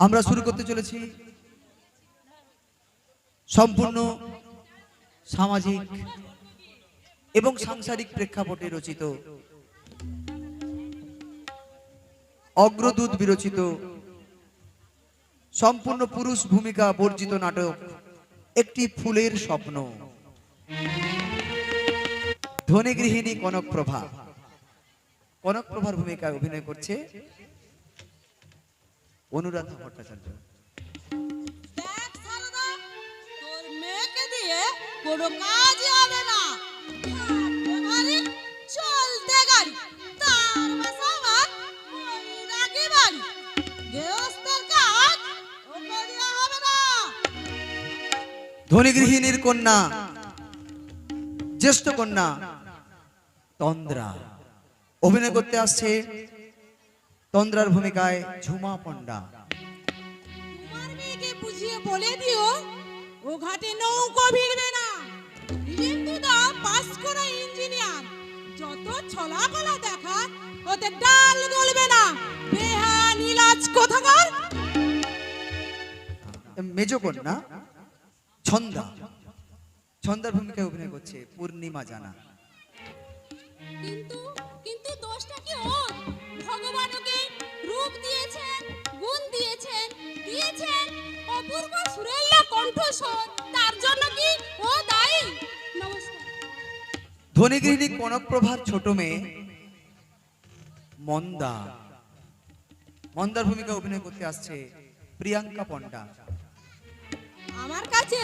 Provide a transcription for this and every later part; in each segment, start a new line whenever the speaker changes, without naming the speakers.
আমরা শুরু করতে চলেছি সম্পূর্ণ সামাজিক এবং সাংসারিক প্রেক্ষাপটে রচিত অগ্রদূত বিরচিত সম্পূর্ণ পুরুষ ভূমিকা বর্জিত নাটক একটি ফুলের স্বপ্ন। ধনী গৃহিণী কনকপ্রভা। কনকপ্রভার ভূমিকায় অভিনয় করছে অনুরাধা ভট্টাচার্য।
তোর মেয়েকে দিয়ে কোনো কাজই হবে না। বাড়ি চলতে গাড়ি, তার বাসা আবার রাগে বাড়ি। গৃহস্থের কাজ ওকে দিয়ে হবে না।
ধনী গৃহিণীর কন্যা, জ্যেষ্ঠ কন্যা তন্দ্রা অভিনয় করতে আসছে তন্দ্রার ভূমিকায় ঝুমা পণ্ডা।
তোমার মেয়েকে বুঝিয়ে বলে দিও ও ঘাটে নৌকো ভিড়বে না। কিন্তু দা পাস করা ইঞ্জিনিয়ার, যত ছলা গলা দেখা ওতে ডাল গলবে না। বেহা নীলাজ কোথাকার।
মেজ কন্যা ছন্দা, ছন্দার ভূমিকায় অভিনয় করছে পূর্ণিমা জানা।
কিন্তু কিন্তু দোষটা কি ওর? ভগবান ওকে রূপ দিয়েছেন, গুণ দিয়েছেন, দিয়েছেন অপূর্ব সুরেল্য কণ্ঠস্বর। তার জন্য কি ও দায়ী? নমস্কার।
ধনী গৃহিণী কনকপ্রভার ছোট মেয়ে মন্দা। মন্দার ভূমিকা অভিনয় করতে আসছে প্রিয়াঙ্কা পণ্ডা।
আমার কাছে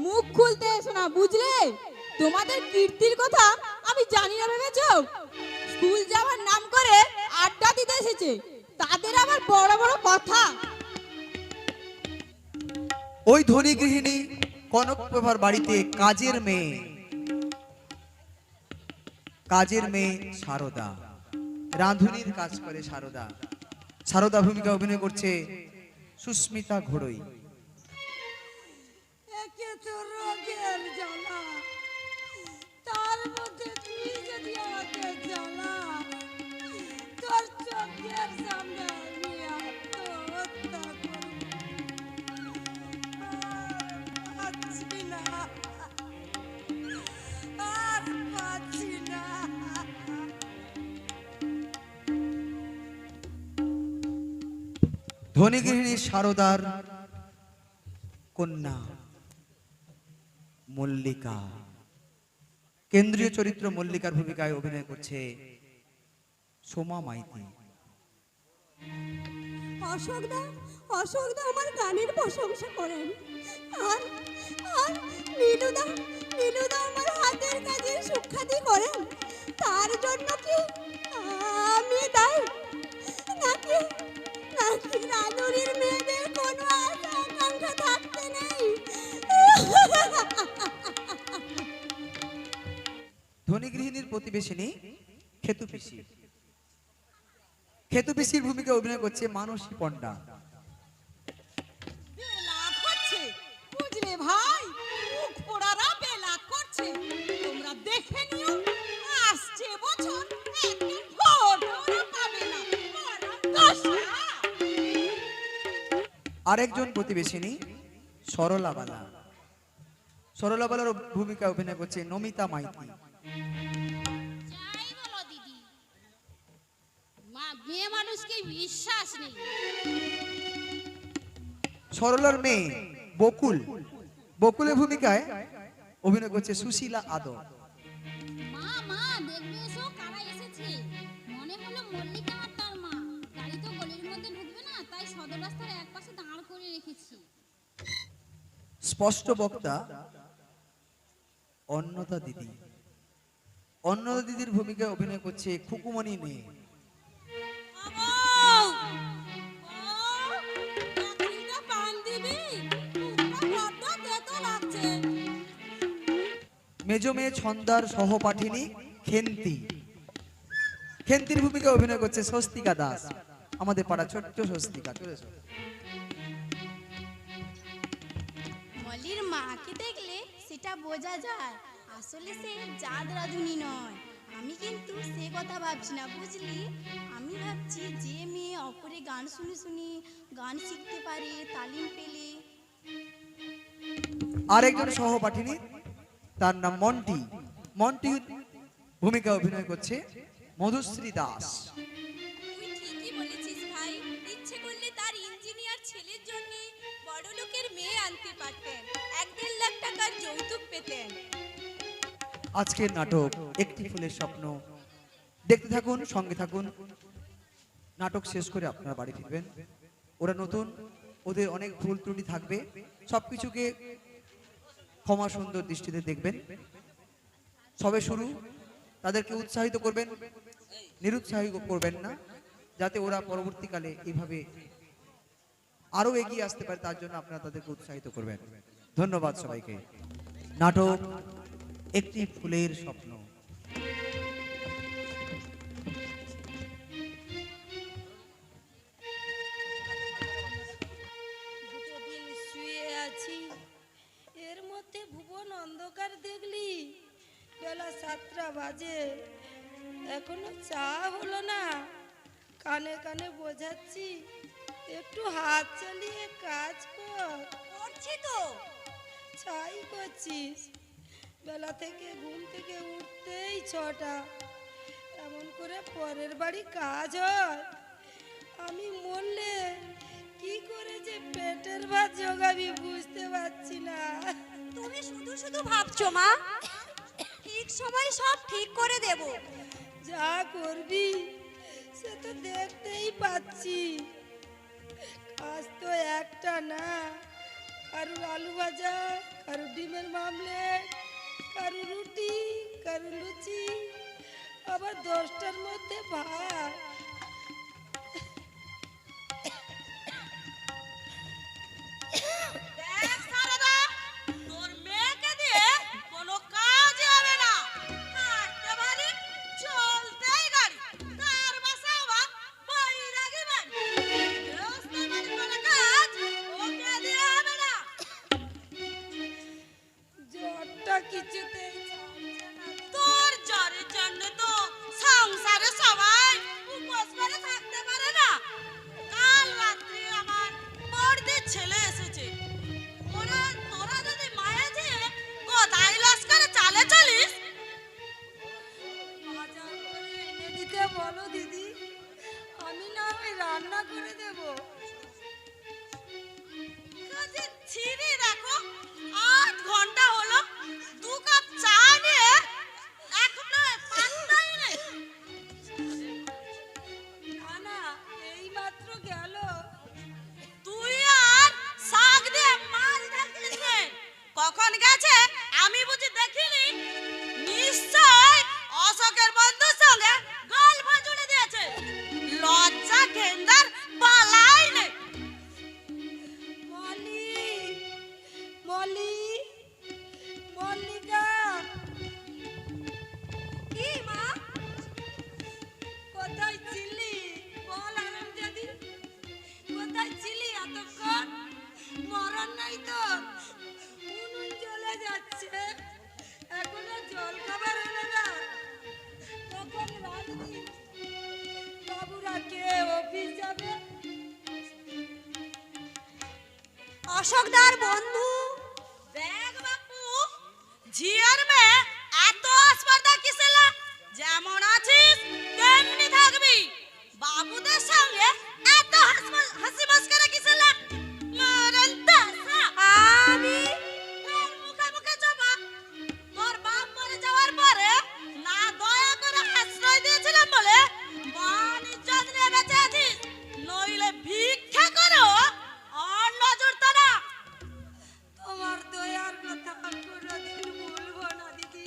মুখ খুলতে এসো না, বুঝলে? তোমাদের কীর্তির কথা আমি জানি না ভেবেছো? স্কুল যাওয়ার নাম করে আড্ডা দিতে এসেছে, তাদের আবার বড় বড় কথা।
ওই ধনী গৃহিণী কনকপ্রভার বাড়িতে কাজের মেয়ে, কাজের মেয়ে সারদা, রাঁধুনির কাজ করে সারদা। সারদা ভূমিকা অভিনয় করছে সুস্মিতা ঘোড়ই।
একে তো রোগের জ্বালা, তার মধ্যে তুই যদি আমাকে জ্বালা, তোর চোখের সামনে আমি আত্মহত্যা করব। আর পাচ্ছি না, আর পাচ্ছি না।
ধনী গৃহিণী সারদার কন্যা মল্লিকা, কেন্দ্রীয় চরিত্র মল্লিকার ভূমিকায় অভিনয় করছে সোমা মাইতি।
অশোকদা, অশোকদা আমার গানের প্রশংসা করেন। আর আর নীলুদা, নীলুদা আমার হাতের কাজের সুখ্যাতি করেন। তার জন্য কি আমি দায়ী? নাকি নাকি রানুরির মেয়েদের কোনো আশা আকাঙ্ক্ষা থাকতে নেই?
ধনী গৃহিণীর প্রতিবেশিনী খেতু পিসি। খেতু পিসির ভূমিকা অভিনয় করছে মানসী পণ্ডা।
বেলাক হচ্ছে, বুঝলে ভাই? মুখ পোড়ারা বেলাক করছে। তোমরা দেখে নিও, আসছে বছর একে ভোট ওরা পাবে না। ওরা দশা।
আরেকজন প্রতিবেশিনী সরলাবালা। সরলাবালার ভূমিকা অভিনয় করছে নমিতা মাইতি।
যাই বলো দিদি, মেয়ে মানুষকে বিশ্বাস নেই।
সরলার মেয়ে বকুল, বকুলের ভূমিকায় অভিনয় করছে সুশীলা আদর।
মা মা দেখবে এসো কারা এসেছে। মনে হলো মল্লিকা আর তার মা। গাড়ি তো গলির মধ্যে ঢুকবে না, তাই সদর রাস্তার এক পাশে দাঁড় করে রেখেছি।
স্পষ্ট বক্তা অন্নদা দিদি। অন্নদা দিদির ভূমিকায় অভিনয় করছে খুকুমণি মেয়ে।
আমৌ! ও, চাকরিটা পান দিবি? মুখটা বড্ড তেতো লাগছে।
মেজ মেয়ে ছন্দার সহপাঠিনী খেন্তি। খেন্তির ভূমিকায় অভিনয় করছে স্বস্তিকা দাস, আমাদের পাড়া ছোট্ট স্বস্তিকা। চলে এসো।
মলির মাকে দেখলে সেটা বোঝা যায়, আসলে সে জাত রাঁধুনি নয়, আমি কিন্তু সে কথা ভাবছি না, বুঝলি? আমি ভাবছি যে মেয়ে অপরে গান শুনে শুনে গান শিখতে পারে, তালিম পেলে।
আরেকজন সহপাঠিনী, তার নাম মন্টি। মন্টি ভূমিকা অভিনয় করছে মধুশ্রী দাস।
তুই ঠিকই বলেছিস ভাই, ইচ্ছে করলে তার ইঞ্জিনিয়ার ছেলের জন্য বড় লোকের মেয়ে আনতে পারতেন, 1-1.5 লাখ টাকার যৌতুক পেতেন।
আজকের নাটক একটি ফুলের স্বপ্ন দেখতে থাকুন, সঙ্গে থাকুন। নাটক শেষ করে আপনারা বাড়ি ফিরবেন। ওরা নতুন, ওদের অনেক ভুল ত্রুটি থাকবে, সবকিছুকে ক্ষমা সুন্দর দৃষ্টিতে দেখবেন। সবে শুরু, তাদেরকে উৎসাহিত করবেন, নিরুৎসাহিত করবেন না, যাতে ওরা পরবর্তীকালে এইভাবে আরো এগিয়ে আসতে পারে, তার জন্য আপনারা তাদেরকে উৎসাহিত করবেন। ধন্যবাদ সবাইকে। নাটক একটি ফুলের স্বপ্ন।
দুটো দিন শুয়ে আছি, এর মধ্যে ভুবন অন্ধকার দেখলি। বেলা 7টা বাজে, এখনো চা হলো না। কানে কানে বোঝাচ্ছি, একটু হাত চালিয়ে কাজ কর।
করছি তো।
ছাই করছিস? বেলা থেকে ঘুম থেকে উঠতেই 6টা। এমন করে পরের বাড়ি কাজ হয়? আমি মরলে কি করে যে পেটের ভাত জোগাবি বুঝতে পারছি না।
তুমি শুধু শুধু ভাবছো মা, ঠিক সময় সব ঠিক করে দেব।
যা করবি সে তো দেখতেই পাচ্ছি। আজ তো একটা না, কারুর আলু ভাজা, কারুর ডিমের মামলেট, কারুর রুটি, কারুর লুচি, আবার 10টার মধ্যে ভাত।
দেখ সারদা, তোর মেয়েকে দিয়ে কোনো কাজই হবে না। হাঁটতে পারি, চলতেই গাড়ি, তার বাসা আবার বৈরাগী বাড়ি। রাস্তায় বাড়ি কোনো কাজ ওকে দিয়ে হবে না।
জ্বরটা কিছুতেই ছাড়ছে না।
তোর জ্বরের জন্য তো সংসারে সবাই উপোস করে থাকতে পারে না। কাল রাত্রে আমার বড়দির ছেলে এসেছে। তোরা যদি মায়া দিয়ে গদাই লস্করে চালে চলিস,
বাজার করে এনে দিতে বলো দিদি, আমি না হয় রান্না করে দেবো।
কাজে ছিঁড়ি রাখো। 8 ঘন্টা হলো, 2 কাপ চা নিয়ে এখনো পাত্তাই নেই।
না না, এই মাত্র গেল।
তুই আর শাক দিয়ে মাছ ঢাকিস নে। কখন গেছে আমি বুঝি দেখিনি? নিশ্চয় অশোকের বন্ধুর সঙ্গে গল্প জুড়ে দিয়েছে। লজ্জা ঘেন্দার পালাই নেই।
মলি, মলি, মল্লিকা।
কি মা?
কোথায় ছিলি বল আনন্দদি? কোথায় ছিলি এতক্ষণ? মরণ নাই তো? উনুন জ্বলে যাচ্ছে, এখনো জল খাবার হলো না। কখন রাঁধবি? বাবুরা কে অফিস যাবে?
অশোকদার বন্ধু।
দেখ বাপু, ঝিয়ার মেয়ে এত আসপারদা কিসেলা? যেমন আছিস তেমনি থাকবি। বাবুদের সঙ্গে এত হাসি মস্করা কিসেলা? মরণ দাসা।
আমি
তোর মুখে মুখে জমা। তোর বাপ মরে যাওয়ার পরে না দয়া করে আশ্রয় দিয়েছিলাম বলে মান ইজ্জত নিয়ে বেঁচে আছিস, নইলে ভিক্ষা করো আর নজর তো না।
তোমার দয়ার কথা কোনোদিন ভুলবো না দিদি।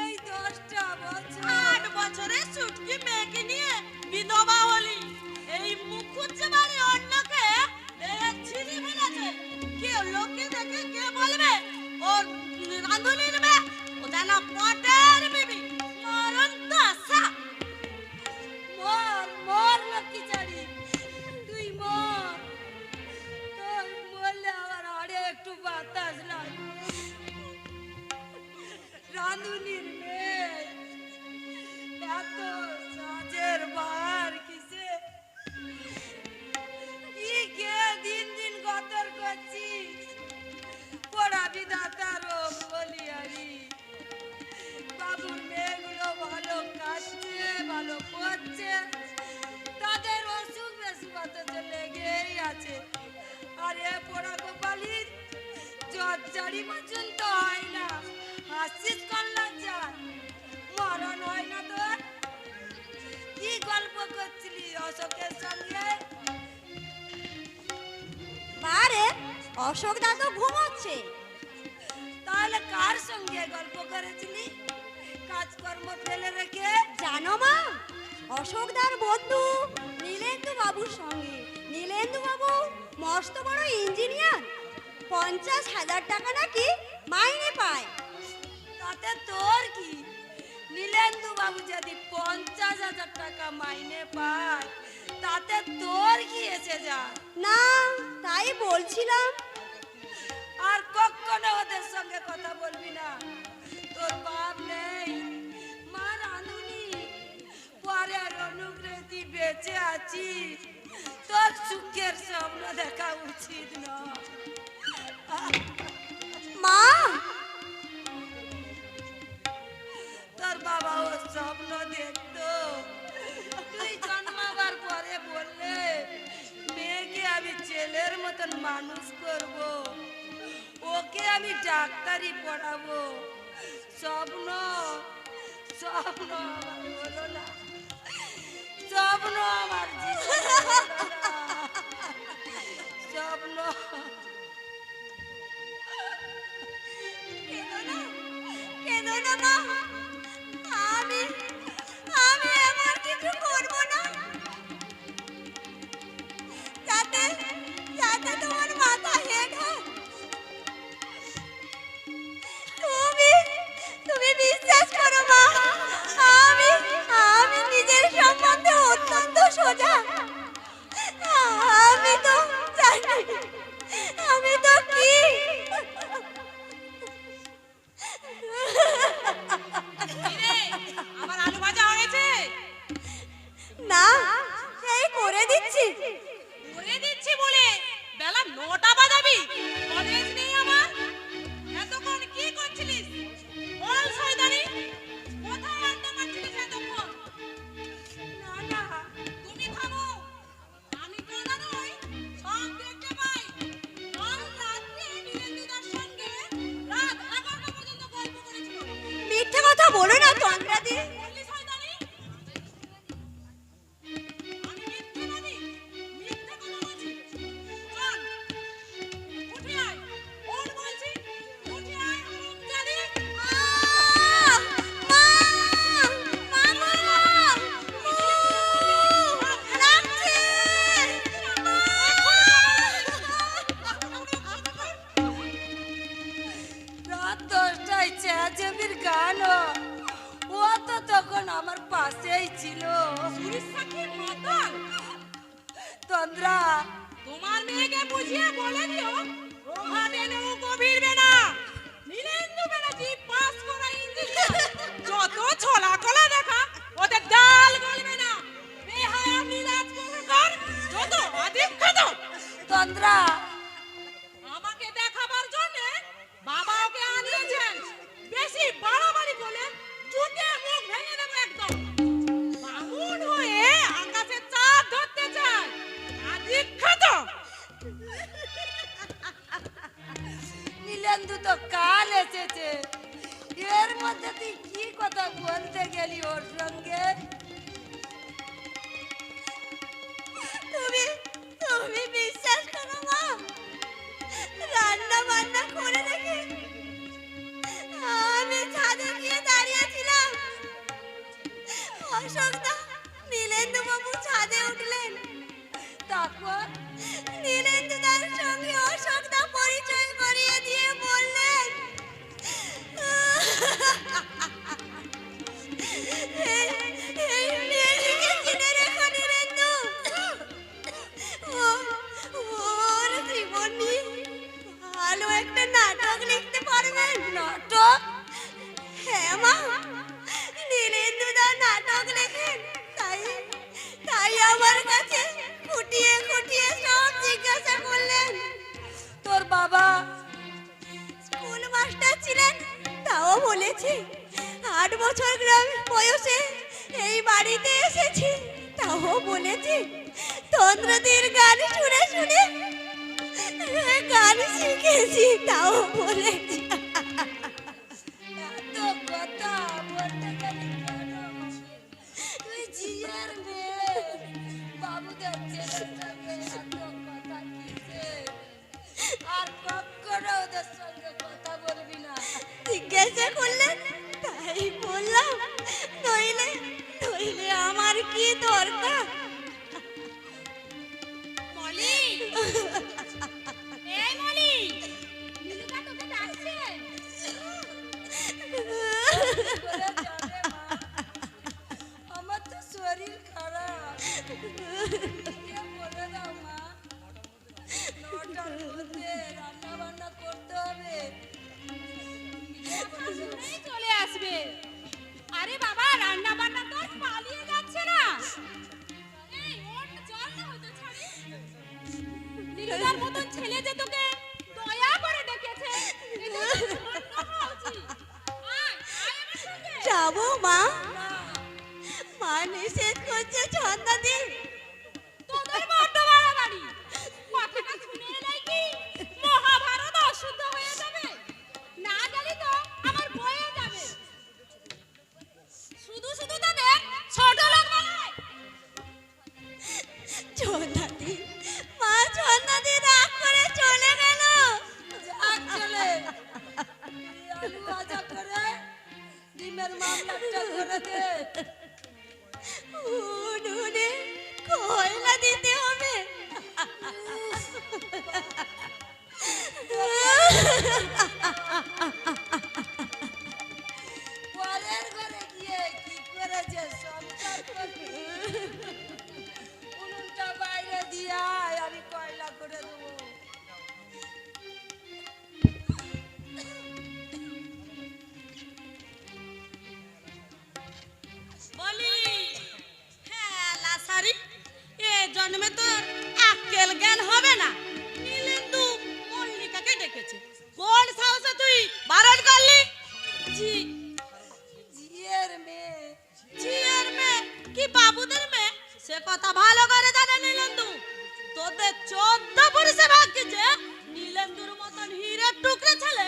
এই 10টা বছর
8 বছরের ছুটকি মেয়েকে নিয়ে বিধবা হলি। এই মুখুজ্জে বাড়ি অন্যকে ছিঁড়ি ফেলেছে। কেউ লোকে দেখে কে বলবে ওর রাঁধুনির মেয়ে? ও যেন পটের বিবি। মরণ দশা।
মর মর লক্ষ্মীচারি, তুই মর। তোর মরলে আমার আড়ে একটু বাতাস লাগবে। রাঁধুনির মেয়ে কষ্ট লেগেই আছে। আর এ পোড়া কপালির জর্জারি পর্যন্ত হয় না। হাসিস কল্যাণ যান, মরণ হয় না তোর? কি গল্প করছিলি অশোকের সঙ্গে?
বারে অশোক দা তো ঘুমোচ্ছে।
তাহলে কার সঙ্গে গল্প করেছিলি কাজকর্ম ফেলে রেখে?
জানো মা, অশোকদার বন্ধু নীলেন্দু বাবুর সঙ্গে। নীলেন্দু বাবু মস্ত বড় ইঞ্জিনিয়ার, 50,000 টাকা নাকি মাইনে পায়।
তাতে তোর কি? নীলেন্দু বাবু যদি 50,000 টাকা মাইনে পায় তাতে তোর কি এসে যায়?
না, তাই বলছিলাম।
আর কখনো ওদের সঙ্গে কথা বলবি না। তোর বাপ নেই, মা রাঁধুনি, পরের অনুগ্রহে বেঁচে আছিস। তোর সুখের স্বপ্ন দেখা উচিত নয়।
মা,
তোর বাবা ও স্বপ্ন দেখতো তুই জন্মাবার পরে বললে মেয়েকে আমি ছেলের মতন মানুষ করব, ওকে আমি ডাক্তারি পড়াবো। স্বপ্ন স্বপ্ন আমার হলো না, স্বপ্ন আমার জীবনে হলো না। স্বপ্ন
কেঁদো না মা, আমি আমি এমন কিছু করব না যাতে যাতে তোমার মাথা হেট হয়। তুমি তুমি বিশ্বাস করো মা, আমি আমি নিজের সম্বন্ধে অত্যন্ত সোজা। আমি তো জানি আমি তো কি।
আমার আলু ভাজা হয়েছে?
না, এই করে দিচ্ছি।
করে দিচ্ছি বলে বেলা 9টা বাজাবি? কলেজ নেই আমার? এতক্ষণ কি করছিলিস? বল শয়তানি, কোথায় আড্ডা মারছিলিস এতক্ষণ?
না না,
তুমি থামো, আমি কানা নই, সব দেখতে পাই। কাল রাত্রে নীলেন্দুদার সঙ্গে রাত 11টা পর্যন্ত গল্প করেছিল।
মিথ্যে কথা বলো না তন্দ্রাদি।
বললি শয়তানি? আমি মিথ্যেবাদী? মিথ্যে কথা বলছি? চল, উঠে আয়, ওঠ বলছি, উঠে আয় হারামজাদি।
রাত 10টায় চেঁচামেচির গান হয়। ও তো তখন আমার পাশেই ছিল।
উড়িষ্যাকে মাতাল।
তন্দ্রা,
তোমার মেয়েকে বুঝিয়ে বলে দিও প্রভাত এলেও গভীর বেনা। নীলেন্দু ব্যানার্জি পাস করা ইঞ্জিনিয়ার, যত ছলা কলা দেখা ওদের ডাল গলবে না। বেহায়া নীলাজ প্রকার যত অধিক্ষত।
তন্দ্রা,
আমাকে দেখাবার জন্য বাবা ওকে আনিয়েছেন। বেশি বাড়াবাড়ি করলে জুতে মুখ ভেঙে দেবো একদম। বামুন হয়ে আকাশে চাঁদ ধরতে চায়, অধিক্ষত।
নীলেন্দু তো কাল এসেছে, এর মধ্যে তুই কি কথা বলতে গেলি ওর সঙ্গে?
তুমি তুমি বিশ্বাস করো মা, রান্না বান্না করে রেখে আমি ছাদে গিয়ে দাঁড়িয়েছিলাম। অশোকদা নীলেন্দু বাবু ছাদে উঠলেন।
তারপর
নীলেন্দুদার সঙ্গে অশোকদা পরিচয় করিয়ে দিয়ে বললেন, এই মেয়েটিকে চিনে রেখো নীলেন্দু। ওর জীবনী ভালো একটা নাটক লিখতে পারবেন।
নাটক?
হ্যাঁ মা, নীলেন্দুদা নাটক লেখেন। তাই তাই আমার কাছে খুঁটিয়ে খুঁটিয়ে সব জিজ্ঞাসা করলেন।
তোর বাবা
স্কুল মাস্টার ছিলেন, তাও বলেছি। 8 বছর গ্রামে বয়সে এই বাড়িতে এসেছি, তাও বলেছি। তন্দ্রাদির গান শুনে শুনে গান শিখেছি, তাও বলেছি।
এত কথা বলতে গেলি কেন? তুই জিয়ার মেয়ে, বাবুদের ছেলের সঙ্গে এত কথা কিসের? আর কখনো ওদের সঙ্গে কথা বলবি না।
জিজ্ঞাসা করলেন তাই বললাম, নইলে নইলে আমার কি দরকার?
মলি, এই মলি, নীলুদা তোকে ডাকছে।
করে জানে মা, আমার তো শরীর খারাপ। গিয়ে বলে দাও মা, 9টার মধ্যে রান্না বান্না করতে হবে।
এই চলে আসবে। আরে বাবা, রান্না বান্না তো আর পালিয়ে যাচ্ছে না। এই ওর চল না হয়তো ছাড়ি। নীলুদার মতন ছেলে যে তোকে দয়া করে ডেকেছে, এটা তো ধন্য হওয়া উচিত। আয়, আয় আমার সঙ্গে।
যাবো মা, মা নিষেধ করছে ছন্দাদি।
তোদের বড্ড বাড়াবাড়ি। কথাটা শুনে এলেই কি মহাভারত অশুদ্ধ হয়ে যাবে? না গেলে তো আমার বয়ে যাবে। শুধু শুধু তাদের ছোট লোক বানায়।
ছন্দাদি, মা ছন্দাদি রাগ করে চলে গেল।
যাক চলে, আলু ভাজা করে ডিমের মামলাটা করে দে।
উনুনে কয়লা দিতে হবে।
পরের ঘরে গিয়ে কি করে যে সংসার করবি? উনুনটা বাইরে দিয়ে আয়, আমি কয়লা করে দেবো।
বলি, হ্যাঁ লাসারি, এ জন্মে তো আক্কেল জ্ঞান হবে না। নীলেন্দু মল্লিকাকে ডেকেছে, কোন সাহসে তুই বারণ করলি? জি,
জিয়ের মেয়ে,
ঝিয়ের মেয়ে কি বাবুদের মেয়ে সে কথা ভালো করে জানে নীলেন্দু। তোদের 14 পুরুষে ভাগ্যে যে নীলেন্দুর মতন হীরের টুকরে ছেলে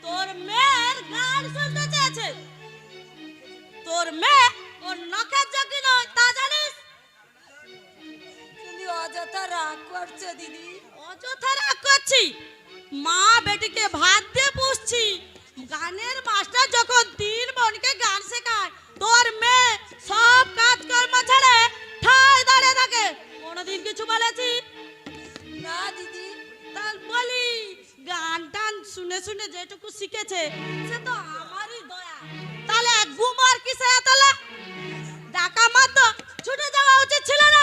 তোর মেয়ের গান শুনতে চেয়েছে। তোর মেয়ে ওর নখের যোগ্য নয়, তা জানিস?
তুমি অযথা রাগ করছো দিদি।
অযথা রাগ করছি? মা বেটিকে ভাত দিয়ে পুষছি। গানের মাস্টার যখন 3 বোনকে গান শেখায়, তোর মেয়ে সব কাজ কর্ম ছেড়ে ঠায় দাঁড়িয়ে থাকে। কোনোদিন কিছু বলেছি?
না দিদি,
তার বলি, গান টান শুনে শুনে যেটুকু শিখেছে সে তো আমারই দয়া। তাহলে গুমার কিসে এতলা? ডাকা মাত্র ছুটে যাওয়া উচিত ছিল না?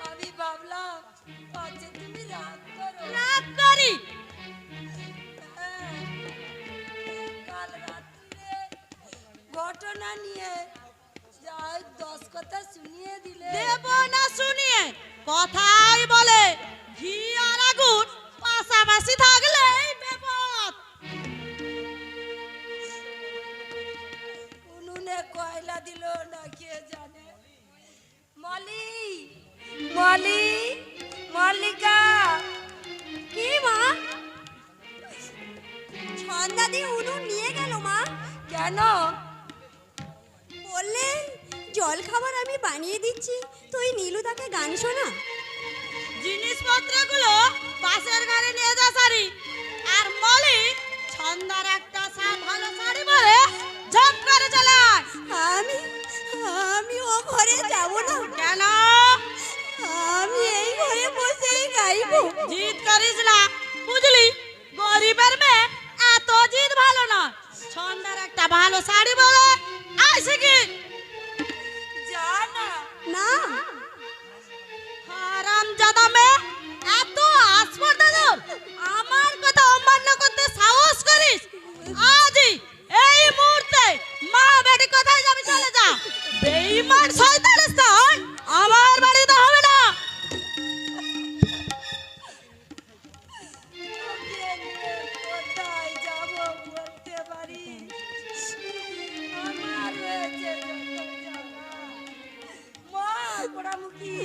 আমি ভাবলাম পাছে তুমি রাগ করো।
রাগ করি?
হ্যাঁ, কাল রাত্রে ঘটনা নিয়ে যাই 10 কথা শুনিয়ে দিলে।
দেব না শুনিয়ে? কথাই বলে ঘি আর আগুন পাশাপাশি থাকলেই বিপদ।
উনুনে কয়লা দিল না কে জানে। মলি, মলি, মল্লিকা।
কি মা? ছন্দাদি উনুন নিয়ে গেল মা।
কেন?
বললে জল খাবার আমি বানিয়ে দিচ্ছি, তুই নীলুদাকে গান শোনা।
জিনিসপত্রগুলো পাশের ঘরে নিয়ে যা সারি। আর মলি ছন্দার একটা ভালো শাড়ি পরে ঝপ করে চালায়।
আমি আমি ও ঘরে যাব না।
কেন?
আমি এই ঘরে বসেই গাইবো।
জিদ করিস না, বুঝলি? গরিবের মেয়ে এত জিদ ভালো না। ছন্দার একটা ভালো শাড়ি পরে আসে কি?
যা না।
না,
হারামজাদা মেয়ে, এত আসপর্দা তোর! আমার কথা অমান্য করতে সাহস করিস? আজই এই মুহূর্তে মা বেটি কোথায় যাবি চলে যা। বেঈমান শয়তানের স্থান আমার বাড়িতে হবে না।
তোকে নিয়ে কোথায় যাব বলতে পারি? আমার রয়েছে যত জ্বালা। মা পোড়ামুখী।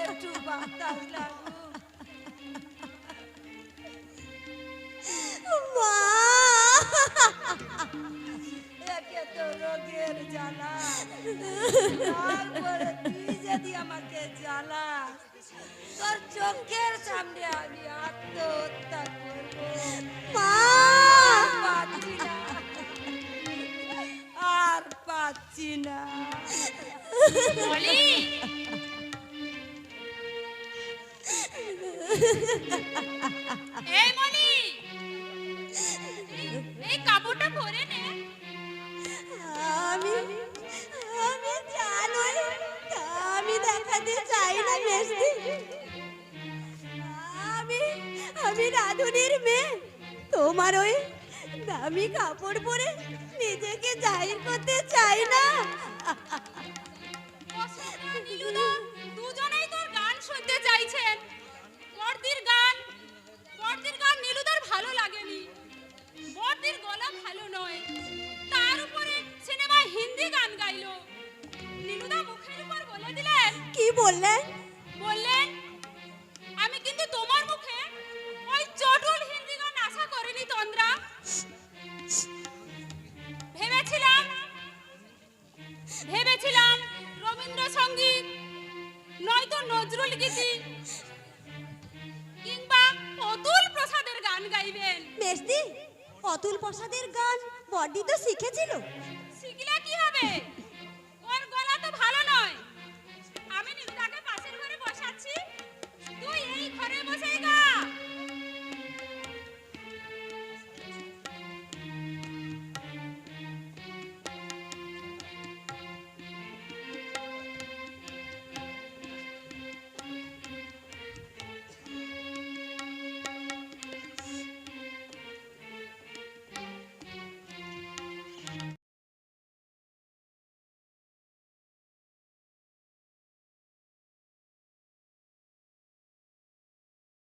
একটু বাতাস লাগুক।
মা
একে তো রোগের জ্বালা, তারপরে তুই যদি আমাকে জ্বালা, তোর চোখের সামনে আমি আত্মহত্যা করবো।
মা
পাচ্ছি না, আর পাচ্ছি না।
বলি এই মনি, এই কাপড়টা পরে নে।
আমি আমি জানোই, আমি দেখাতে চাই না মেজদি। আমি আমি রাধুনির মেয়ে, তোমার ওই দামি কাপড় পরে নিজেকে জাহির করতে চাই না।
অসুবিধা নীলুদা, দুজনেই তোর গান শুনতে চাইছেন। বর্দির গান নীলুদার ভালো লাগেনি। বর্দির গলা ভালো নয়, তার উপরে সিনেমায় হিন্দি গান গাইলো। নীলুদা মুখের উপর বলে দিলেন,
কি বললেন?
বললেন আমি কিন্তু তোমার মুখে ওই চটুল হিন্দি গান আশা করিনি তন্দ্রা। ভেবেছিলাম রবীন্দ্রসঙ্গীত নয়তো নজরুল গীতি কিংবা অতুল প্রসাদের গান গাইবেন।
মেজদি, অতুল প্রসাদের গান বডি তো শিখেছিল।
শিখলে কি হবে?